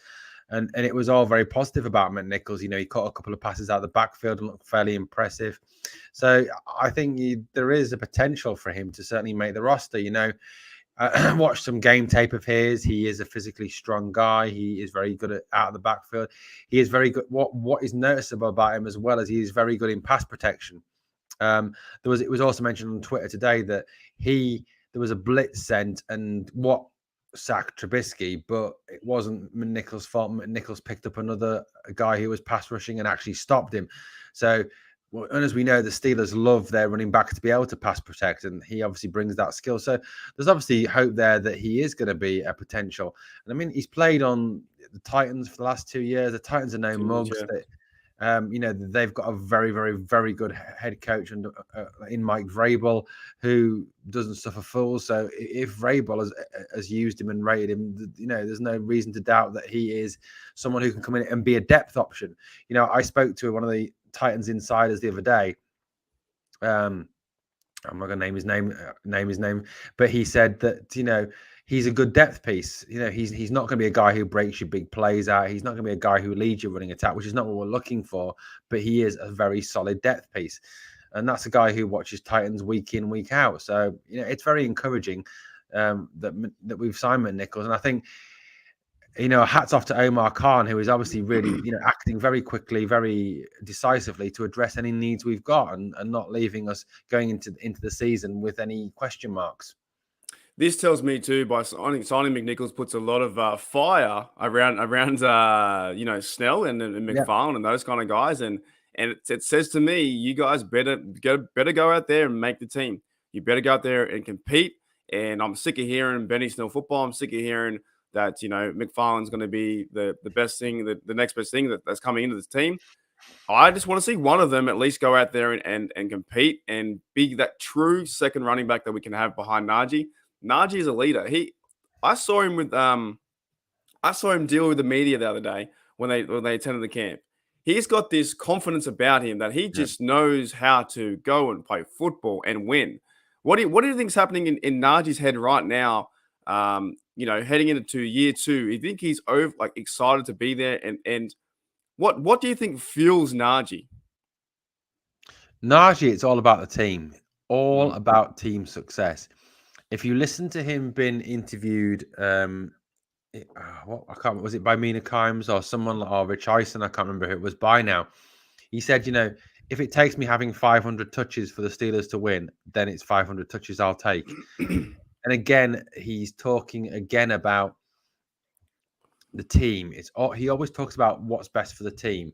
and it was all very positive about McNichols. He caught a couple of passes out of the backfield and looked fairly impressive. So I think there is a potential for him to certainly make the roster. I watched some game tape of his. He is a physically strong guy. He is very good out of the backfield. He is very good. What is noticeable about him as well is he is very good in pass protection. It was also mentioned on Twitter today that there was a blitz sent and what sacked Trubisky, but it wasn't McNichols' fault. McNichols picked up another guy who was pass rushing and actually stopped him. So, and as we know, the Steelers love their running back to be able to pass protect, and he obviously brings that skill. So there's obviously hope there that he is going to be a potential. And I mean, he's played on the Titans for the last 2 years. The Titans are no mugs. They've got a very, very, very good head coach in Mike Vrabel, who doesn't suffer fools. So if Vrabel has used him and rated him, there's no reason to doubt that he is someone who can come in and be a depth option. I spoke to one of the Titans insiders the other day. I'm not going to name his name, but he said that he's a good depth piece. He's not going to be a guy who breaks your big plays out. He's not going to be a guy who leads your running attack, which is not what we're looking for. But he is a very solid depth piece, and that's a guy who watches Titans week in, week out. So it's very encouraging that we've signed McNichols, and I think hats off to Omar Khan, who is obviously really, acting very quickly, very decisively to address any needs we've got and not leaving us going into the season with any question marks. This tells me too, by signing McNichols puts a lot of fire around Snell and Yeah. McFarlane and those kind of guys, and it says to me, you guys better go out there and make the team. You better go out there and compete. And I'm sick of hearing Benny Snell football. I'm sick of hearing that McFarlane's going to be the best thing, the next best thing that's coming into this team. I just want to see one of them at least go out there and compete and be that true second running back that we can have behind Najee. Najee is a leader. I saw him deal with the media the other day when they attended the camp. He's got this confidence about him that he just knows how to go and play football and win. What do you think is happening in Najee's head right now? Heading into year 2, you think he's excited to be there, and what do you think fuels Najee? Najee, it's all about the team, all about team success. If you listen to him being interviewed, was it by Mina Kimes or someone or Rich Eisen? I can't remember who it was by now. He said, if it takes me having 500 touches for the Steelers to win, then it's 500 touches I'll take. And again, he's talking again about the team. He always talks about what's best for the team,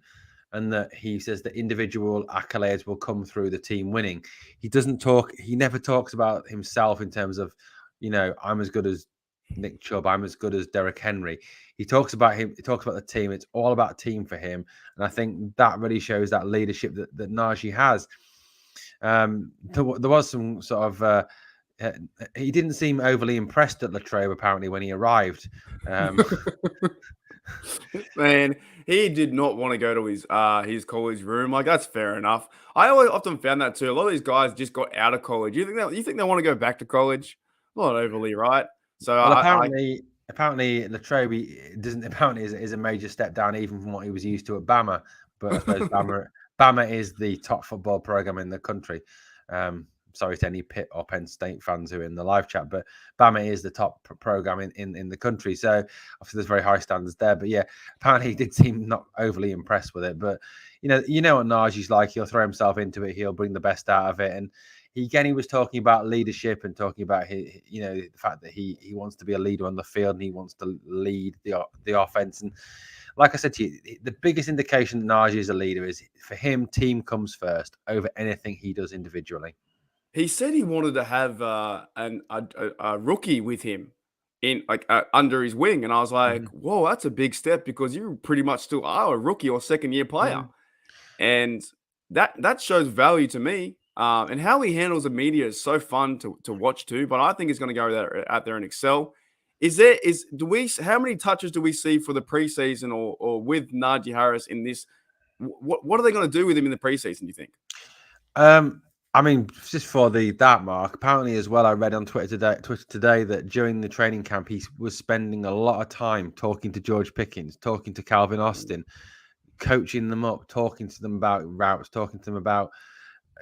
and that he says that individual accolades will come through the team winning. He never talks about himself in terms of, I'm as good as Nick Chubb, I'm as good as Derrick Henry. He talks about the team. It's all about team for him. And I think that really shows that leadership that Najee has. There was some sort of, he didn't seem overly impressed at Latrobe apparently when he arrived. Man, he did not want to go to his college room. Like, that's fair enough. I always often found that too. A lot of these guys just got out of college. You think they want to go back to college? Not overly, right? So well, apparently Latrobe is a major step down even from what he was used to at Bama. But I suppose Bama is the top football program in the country. Sorry to any Pitt or Penn State fans who are in the live chat, but Bama is the top program in the country. So obviously there's very high standards there. But yeah, apparently he did seem not overly impressed with it. But you know what Najee's like. He'll throw himself into it. He'll bring the best out of it. And he was talking about leadership and talking about the fact that he wants to be a leader on the field and he wants to lead the offense. And like I said to you, the biggest indication that Najee is a leader is for him, team comes first over anything he does individually. He said he wanted to have a rookie with him under his wing, and I was like, "Whoa, that's a big step because you pretty much still are a rookie or second year player," and that shows value to me. And how he handles the media is so fun to watch too. But I think he's going to go out there and excel. How many touches do we see for the preseason or with Najee Harris in this? What are they going to do with him in the preseason, do you think? I mean, just for that mark, apparently as well, I read on Twitter today that during the training camp, he was spending a lot of time talking to George Pickens, talking to Calvin Austin, coaching them up, talking to them about routes, talking to them about,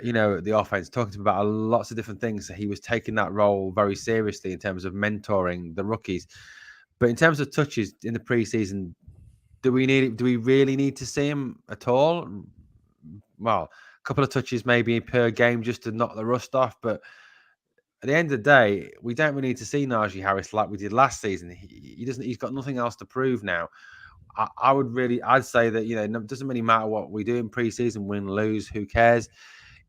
the offense, talking to them about lots of different things. So he was taking that role very seriously in terms of mentoring the rookies. But in terms of touches in the preseason, do we really need to see him at all? Well, couple of touches maybe per game just to knock the rust off. But at the end of the day, we don't really need to see Najee Harris like we did last season. He's got nothing else to prove now. I'd say that, it doesn't really matter what we do in preseason, win, lose, who cares?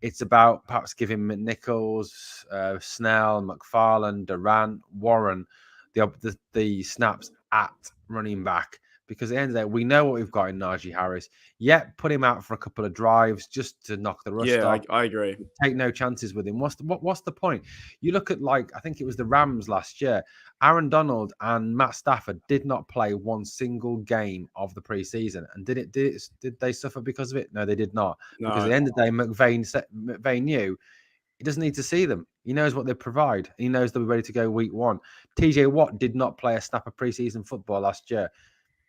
It's about perhaps giving McNichols, Snell, McFarlane, Durant, Warren the snaps at running back. Because at the end of the day, we know what we've got in Najee Harris. Yet put him out for a couple of drives just to knock the rust off. I agree. Take no chances with him. What's the point? You look at I think it was the Rams last year. Aaron Donald and Matt Stafford did not play one single game of the preseason. And did they suffer because of it? No, they did not. No. Because at the end of the day, McVay knew he doesn't need to see them. He knows what they provide. He knows they'll be ready to go week 1. TJ Watt did not play a snap of preseason football last year.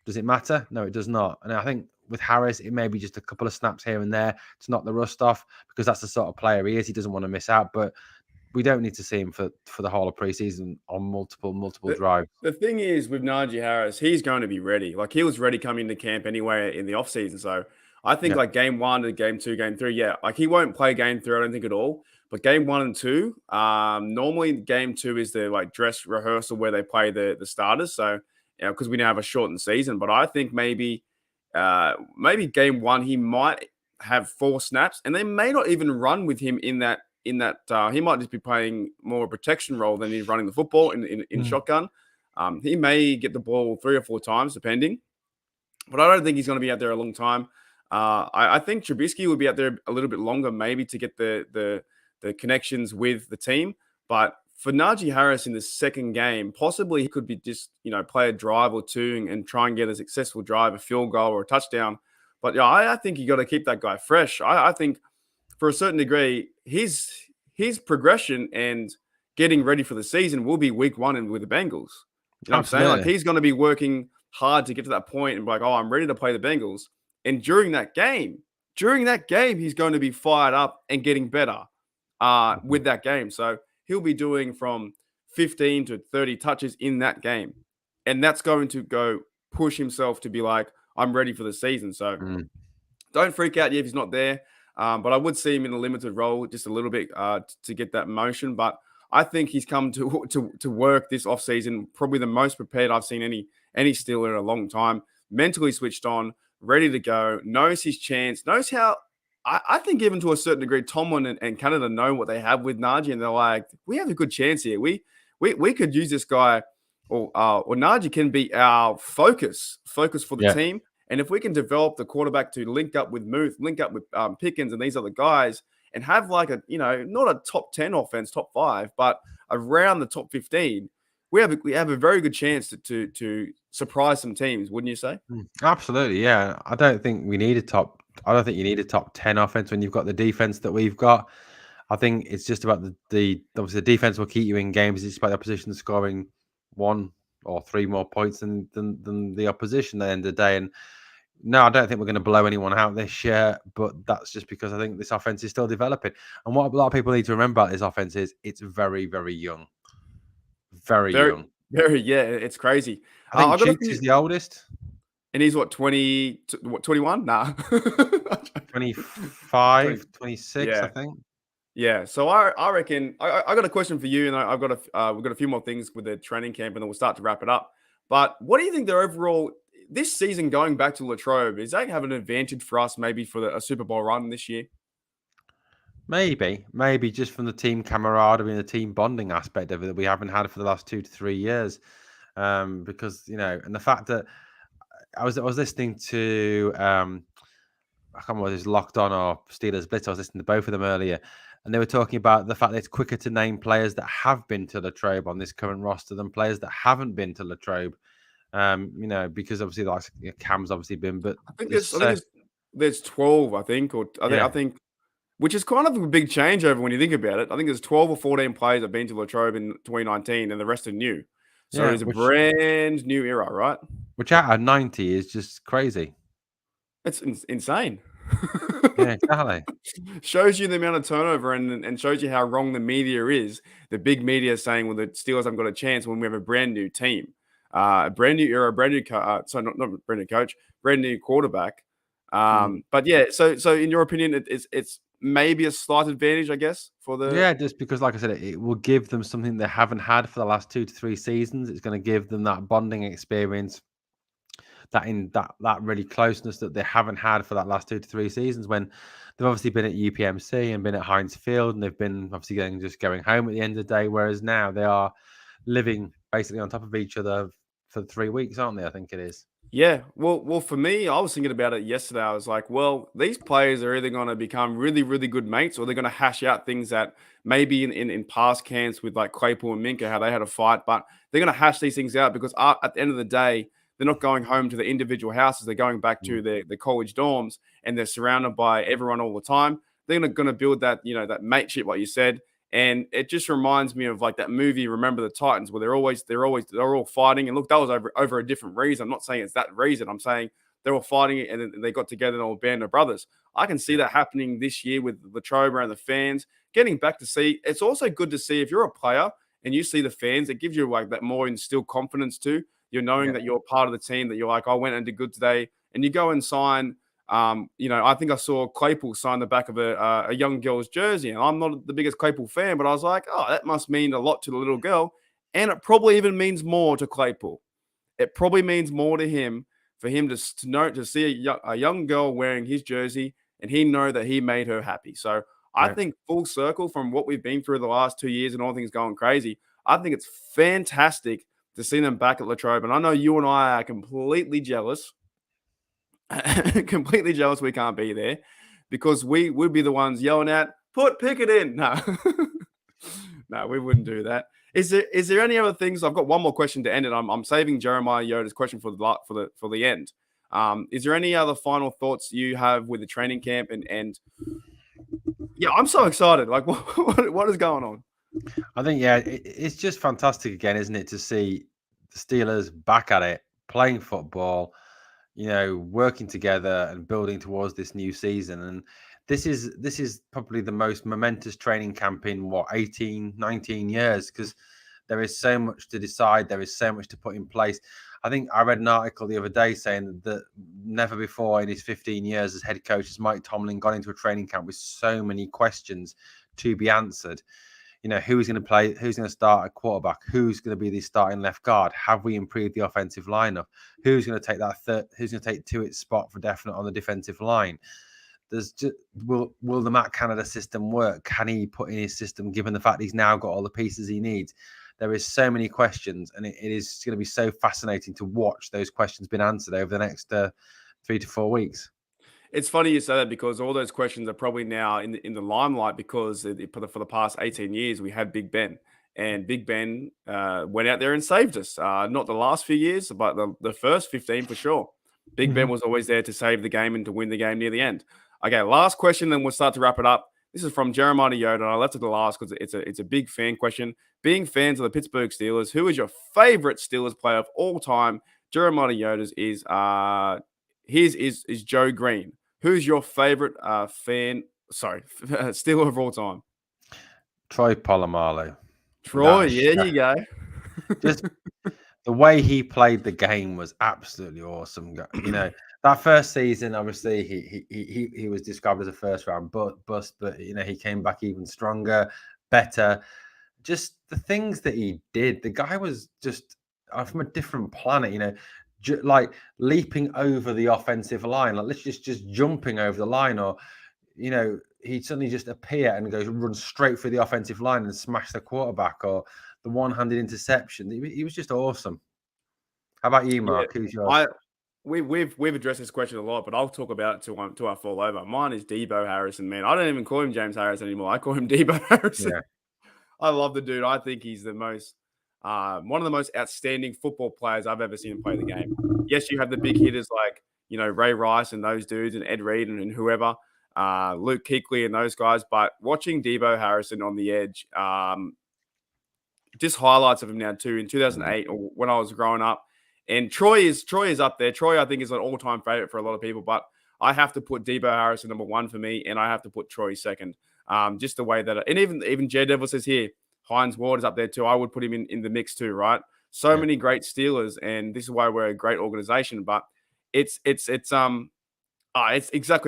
Does it matter? No, it does not. And I think with Harris, it may be just a couple of snaps here and there to knock the rust off because that's the sort of player he is. He doesn't want to miss out. But we don't need to see him for the whole of preseason on multiple drives. The thing is with Najee Harris, he's going to be ready. Like he was ready coming into camp anyway in the offseason. So I think Yeah. like game 1 to game 2, game 3, yeah, like he won't play game 3, I don't think at all. But game 1 and 2, normally game 2 is the like dress rehearsal where they play the starters. So because we now have a shortened season, but I think maybe game 1 he might have 4 snaps, and they may not even run with him in that. He might just be playing more a protection role than he's running the football in shotgun. He may get the ball 3 or 4 times, depending. But I don't think he's going to be out there a long time. I think Trubisky will be out there a little bit longer, maybe to get the connections with the team. But for Najee Harris in the second game, possibly he could be just play a drive or two and try and get a successful drive, a field goal or a touchdown. But yeah, I think you got to keep that guy fresh. I think for a certain degree, his progression and getting ready for the season will be week 1 and with the Bengals. You know what I'm saying? Like he's going to be working hard to get to that point and be like, oh, I'm ready to play the Bengals. And during that game, he's going to be fired up and getting better with that game. So he'll be doing from 15 to 30 touches in that game. And that's going to go push himself to be like, I'm ready for the season. So don't freak out if he's not there. But I would see him in a limited role just a little bit to get that motion. But I think he's come to work this offseason, probably the most prepared I've seen any Steeler in a long time. Mentally switched on, ready to go, knows his chance, knows how. I think even to a certain degree, Tomlin and Canada know what they have with Najee, and they're like, we have a good chance here. We could use this guy, or Najee can be our focus for the team. And if we can develop the quarterback to link up with Muth, link up with Pickens and these other guys, and have like not a top 10 offense, top 5, but around the top 15, we have a very good chance to surprise some teams, wouldn't you say? Absolutely, yeah. I don't think you need a top 10 offense when you've got the defense that we've got. I think it's just about the obviously the defense will keep you in games despite the opposition scoring 1 or 3 more points than the opposition at the end of the day. And no, I don't think we're going to blow anyone out this year, but that's just because I think this offense is still developing. And what a lot of people need to remember about this offense is it's very, very young. Very young. Very, yeah, it's crazy. I think Cheeks is the oldest. And he's what, 21? Nah. 25, 26, yeah. I think. Yeah, so I reckon I got a question for you, and we've got a few more things with the training camp, and then we'll start to wrap it up. But what do you think their overall this season going back to Latrobe, is that have an advantage for us maybe for a Super Bowl run this year? Maybe just from the team camaraderie and the team bonding aspect of it that we haven't had for the last 2 to 3 years. Because, and the fact that I was listening to, I can't remember whether it was Locked On or Steelers Blitz. I was listening to both of them earlier, and they were talking about the fact that it's quicker to name players that have been to Latrobe on this current roster than players that haven't been to Latrobe. Because obviously, like Cam's obviously been, but I think there's 12. I think, which is kind of a big changeover when you think about it. I think there's 12 or 14 players that have been to Latrobe in 2019, and the rest are new. So it's a brand new era, right? Which out of 90 is just crazy. It's insane. Yeah, exactly. Shows you the amount of turnover and shows you how wrong the media is. The big media is saying, well, the Steelers haven't got a chance when we have a brand new team. A brand new era, brand new not brand new coach, brand new quarterback. But yeah, so in your opinion, it's maybe a slight advantage, I guess, for the just because, like I said, it will give them something they haven't had for the last 2 to 3 seasons. It's going to give them that bonding experience, that really closeness that they haven't had for that last 2 to 3 seasons when they've obviously been at UPMC and been at Heinz Field, and they've been obviously going home at the end of the day. Whereas now they are living basically on top of each other for 3 weeks, aren't they? I think it is. Yeah. Well, for me, I was thinking about it yesterday. I was like, well, these players are either going to become really, really good mates, or they're going to hash out things that maybe in past camps with like Claypool and Minka, how they had a fight, but they're going to hash these things out because at the end of the day, they're not going home to the individual houses. They're going back to the college dorms, and they're surrounded by everyone all the time. They're going to build that, that mateship, like you said. And it just reminds me of like that movie, Remember the Titans, where they're all fighting. And look, that was over a different reason. I'm not saying it's that reason. I'm saying they were fighting and then they got together and all band of brothers. I can see that happening this year with Latrobe and the fans getting back to see. It's also good to see if you're a player and you see the fans, it gives you like that more instilled confidence too. You're knowing that you're part of the team, that you're like, I went and did good today. And you go and sign, I think I saw Claypool sign the back of a young girl's jersey. And I'm not the biggest Claypool fan, but I was like, oh, that must mean a lot to the little girl. And it probably even means more to Claypool. It probably means more to him for him to see a young girl wearing his jersey and he know that he made her happy. So I think full circle from what we've been through the last 2 years and all things going crazy, I think it's fantastic to see them back at Latrobe. And I know you and I are completely jealous, completely jealous we can't be there because we would be the ones yelling out, put Pickett in. No, no, we wouldn't do that. Is there any other things? I've got one more question to end it. I'm saving Jeremiah Yoda's question for the end. Is there any other final thoughts you have with the training camp and yeah, I'm so excited. Like, what is going on? I think, it's just fantastic again, isn't it, to see the Steelers back at it, playing football, working together and building towards this new season. And this is probably the most momentous training camp in 18, 19 years, because there is so much to decide. There is so much to put in place. I think I read an article the other day saying that never before in his 15 years as head coach has Mike Tomlin gone into a training camp with so many questions to be answered. Who's going to play? Who's going to start at quarterback? Who's going to be the starting left guard? Have we improved the offensive lineup? Who's going to take that who's going to take Tuitt's spot for definite on the defensive line? There's just will the Matt Canada system work? Can he put in his system given the fact he's now got all the pieces he needs? There is so many questions, and it is going to be so fascinating to watch those questions being answered over the next 3 to 4 weeks. It's funny you say that because all those questions are probably now in the limelight because for the past 18 years we had Big Ben, and Big Ben went out there and saved us. Not the last few years, but the first 15 for sure. Big Ben was always there to save the game and to win the game near the end. Okay, last question, then we'll start to wrap it up. This is from Jeremiah Yoda, and I left it to last because it's a big fan question. Being fans of the Pittsburgh Steelers, who is your favorite Steelers player of all time? Jeremiah Yoda's is his is Joe Green. Who's your favorite Steeler of all time? Troy Polamalu. Troy, there you go. Just the way he played the game was absolutely awesome. That first season, obviously, he was described as a first round bust, but he came back even stronger, better. Just the things that he did, the guy was just from a different planet. Like leaping over the offensive line, like literally just jumping over the line, or he'd suddenly just appear and run straight through the offensive line and smash the quarterback, or the one-handed interception. He was just awesome. How about you, Mark? Who's yours? We've addressed this question a lot, but I'll talk about it till I fall over. Mine is Debo Harrison, man. I don't even call him James Harris anymore. I call him Debo Harrison. Yeah. I love the dude. I think he's the most one of the most outstanding football players I've ever seen him play the game. Yes, you have the big hitters like Ray Rice and those dudes and Ed Reed and whoever, Luke Kuechly and those guys. But watching Debo Harrison on the edge, just highlights of him now too in 2008 or when I was growing up. And Troy is up there. Troy, I think, is an all-time favorite for a lot of people, but I have to put Debo Harrison number one for me, and I have to put Troy second. Just the way that, and even Jay Devil says here, Hines Ward is up there too. I would put him in the mix too, right? So many great Steelers, and this is why we're a great organization. But it's exactly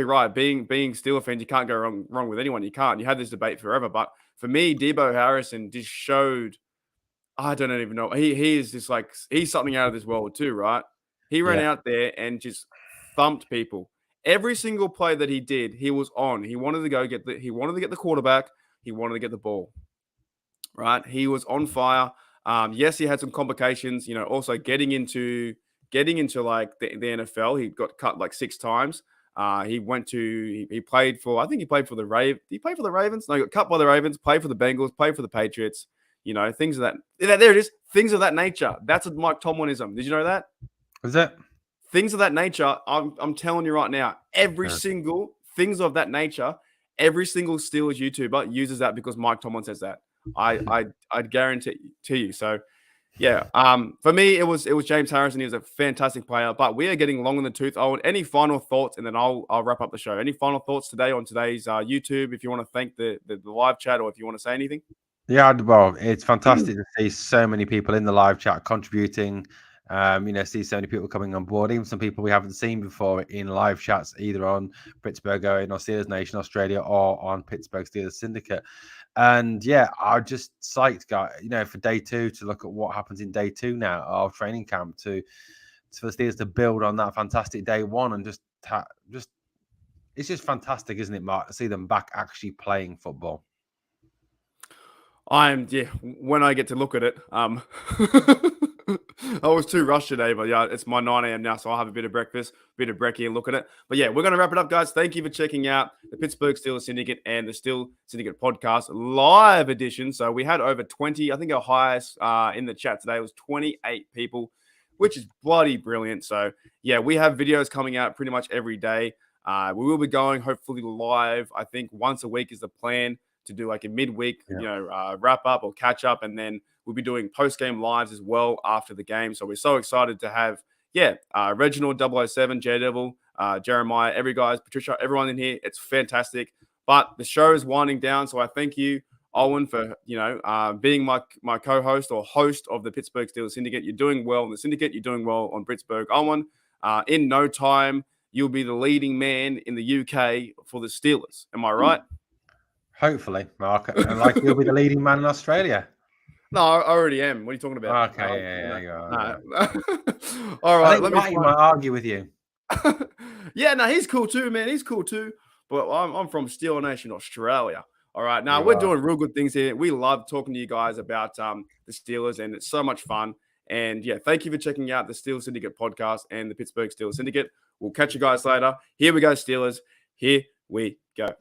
right. Being Steeler fans, you can't go wrong with anyone. You can't. You have this debate forever. But for me, Debo Harrison just showed. I don't even know. He is just like he's something out of this world too, right? He ran out there and just thumped people. Every single play that he did, he was on. He wanted to go get the quarterback. He wanted to get the ball. Right? He was on fire. Yes, he had some complications, also getting into like the NFL. He got cut like 6 times. He played for, I think he played for the Ravens. Did he play for the Ravens? No, he got cut by the Ravens, played for the Bengals, played for the Patriots, things of that. There it is. Things of that nature. That's a Mike Tomlinism. Did you know that? Was that? Things of that nature. I'm telling you right now, every single things of that nature, every single Steelers YouTuber uses that because Mike Tomlin says that. I'd guarantee to you. So Yeah. For me, it was James Harrison. He was a fantastic player, but we are getting long in the tooth. Owen, any final thoughts, and then I'll wrap up the show. Any final thoughts today on today's YouTube? If you want to thank the live chat, or if you want to say anything. Yeah, well, it's fantastic to see so many people in the live chat contributing. See so many people coming on board, even some people we haven't seen before in live chats, either on Britsburgh Owen or Steelers Nation Australia or on Pittsburgh Steelers Syndicate. And yeah, I'm just psyched, guys, for day 2 to look at what happens in day 2 now of training camp for the Steelers to build on that fantastic day 1 and it's just fantastic, isn't it, Mark, to see them back actually playing football. When I get to look at it, I was too rushed today, but yeah, it's my 9 a.m. now, so I'll have a bit of breakfast, bit of brekkie, and look at it. But yeah, we're going to wrap it up, guys. Thank you for checking out the Pittsburgh Steelers Syndicate and the Steel Syndicate podcast live edition. So we had over 20. I think our highest in the chat today was 28 people, which is bloody brilliant. So yeah, we have videos coming out pretty much every day. We will be going hopefully live. I think once a week is the plan, to do like a midweek, wrap up or catch up. And then we'll be doing post-game lives as well after the game. So we're so excited to have, Reginald 007, Devil, Jeremiah, Patricia, everyone in here. It's fantastic. But the show is winding down. So I thank you, Owen, for, being my co-host or host of the Pittsburgh Steelers Syndicate. You're doing well in the Syndicate. You're doing well on Britsburgh. Owen, in no time, you'll be the leading man in the UK for the Steelers. Am I right? Hopefully, Mark. And like you'll be the leading man in Australia. No, I already am. What are you talking about? Okay, yeah. All right, let me might argue with you. Yeah, no, he's cool too, man. He's cool too. But I'm from Steel Nation, Australia. All right, now we're doing real good things here. We love talking to you guys about the Steelers, and it's so much fun. And yeah, thank you for checking out the Steelers Syndicate podcast and the Pittsburgh Steelers Syndicate. We'll catch you guys later. Here we go, Steelers. Here we go.